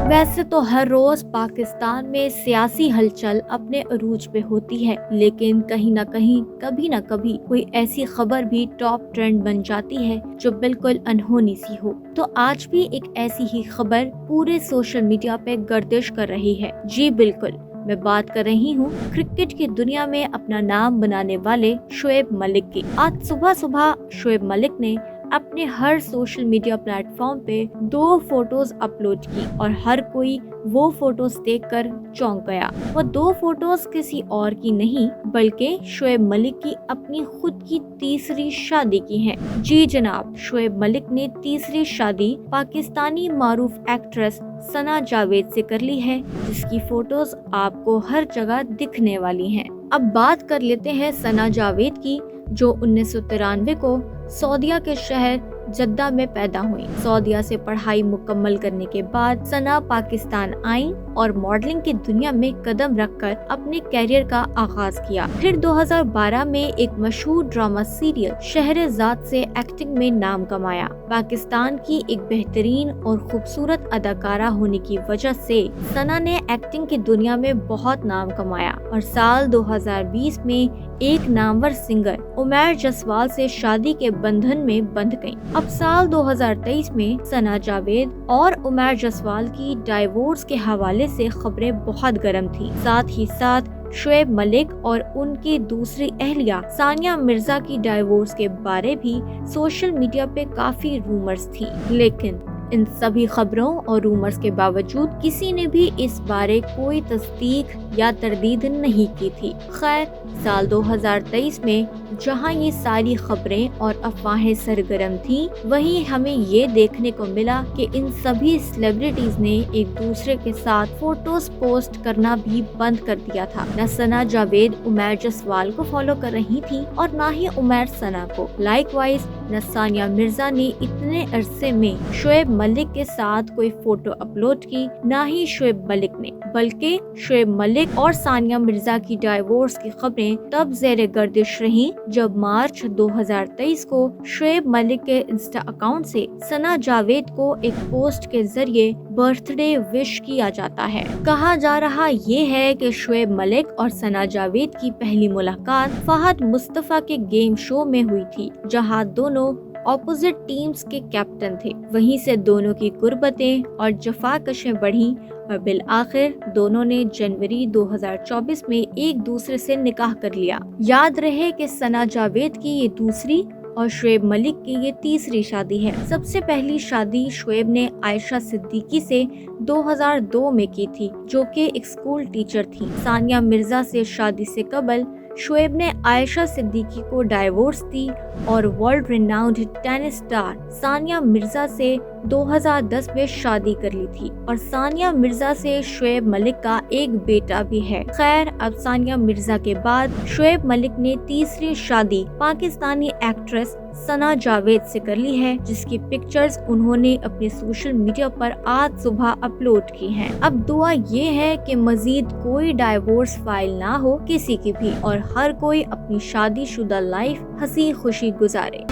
वैसे तो हर रोज पाकिस्तान में सियासी हलचल अपने अरूज पे होती है, लेकिन कहीं ना कहीं कभी ना कभी कोई ऐसी खबर भी टॉप ट्रेंड बन जाती है जो बिल्कुल अनहोनी सी हो। तो आज भी एक ऐसी ही खबर पूरे सोशल मीडिया पे गर्दिश कर रही है। जी बिल्कुल, मैं बात कर रही हूँ क्रिकेट की दुनिया में अपना नाम बनाने वाले शोएब मलिक की। आज सुबह सुबह शोएब मलिक ने अपने हर सोशल मीडिया प्लेटफॉर्म पे 2 फोटोज अपलोड की और हर कोई वो फोटोज देखकर चौंक गया। वो 2 फोटोज किसी और की नहीं बल्कि शोएब मलिक की अपनी खुद की तीसरी शादी की हैं। जी जनाब, शोएब मलिक ने तीसरी शादी पाकिस्तानी मारूफ एक्ट्रेस सना जावेद से कर ली है, जिसकी फोटोज आपको हर जगह दिखने वाली हैं। अब बात कर लेते हैं सना जावेद की, जो 1993 को सऊदीया के शहर जद्दा में पैदा हुई। सऊदीया से पढ़ाई मुकम्मल करने के बाद सना पाकिस्तान आई और मॉडलिंग की दुनिया में कदम रखकर अपने कैरियर का आगाज किया। फिर 2012 में एक मशहूर ड्रामा सीरियल शहरेज़ाद से एक्टिंग में नाम कमाया। पाकिस्तान की एक बेहतरीन और खूबसूरत अदाकारा होने की वजह से सना ने एक्टिंग की दुनिया में बहुत नाम कमाया और साल 2020 में एक नामवर सिंगर उमैर जसवाल से शादी के बंधन में बंध गईं। अब साल 2023 में सना जावेद और उमैर जसवाल की डाइवोर्स के हवाले से खबरें बहुत गर्म थी। साथ ही साथ शोएब मलिक और उनकी दूसरी अहलिया सानिया मिर्जा की डाइवोर्स के बारे भी सोशल मीडिया पे काफी रूमर्स थी, लेकिन इन सभी खबरों और रूमर्स के बावजूद किसी ने भी इस बारे कोई तस्दीक या तरदीद नहीं की थी। खैर, साल 2023 में जहां ये सारी खबरें और अफवाहें सरगर्म थीं, वहीं हमें ये देखने को मिला कि इन सभी सेलिब्रिटीज ने एक दूसरे के साथ फोटोज पोस्ट करना भी बंद कर दिया था। न सना जावेद उमैर जसवाल को फॉलो कर रही थी और न ही उमैर सना को। लाइकवाइज न सानिया मिर्जा ने इतने अरसे में शोएब मलिक के साथ कोई फोटो अपलोड की, न ही शोएब मलिक ने, बल्कि शोएब मलिक और सानिया मिर्जा की डाइवोर्स की खबरें तब ज़ेरे गर्दिश रहीं जब मार्च 2023 को शोएब मलिक के इंस्टा अकाउंट से सना जावेद को एक पोस्ट के जरिए बर्थडे विश किया जाता है। कहा जा रहा ये है कि शोएब मलिक और सना जावेद की पहली मुलाकात फहद मुस्तफा के गेम शो में हुई थी, जहां दोनों ऑपोजिट टीम्स के कैप्टन थे। वहीं से दोनों की कुर्बतें और जफाकशें बढ़ीं और बिल आखिर दोनों ने जनवरी 2024 में एक दूसरे से निकाह कर लिया। याद रहे कि सना जावेद की ये दूसरी और शोएब मलिक की ये तीसरी शादी है। सबसे पहली शादी शोएब ने आयशा सिद्दीकी से 2002 में की थी, जो कि एक स्कूल टीचर थी। सानिया मिर्जा से शादी से कबल शोएब ने आयशा सिद्दीकी को डाइवोर्स दी और world renowned tennis star Sania Mirza से 2010 में शादी कर ली थी और सानिया मिर्जा से शोएब मलिक का एक बेटा भी है। खैर, अब सानिया मिर्जा के बाद शोएब मलिक ने तीसरी शादी पाकिस्तानी एक्ट्रेस सना जावेद से कर ली है, जिसकी पिक्चर्स उन्होंने अपने सोशल मीडिया पर आज सुबह अपलोड की हैं। अब दुआ ये है कि मजीद कोई डाइवोर्स फाइल ना हो किसी की भी और हर कोई अपनी शादीशुदा लाइफ हंसी खुशी गुजारे।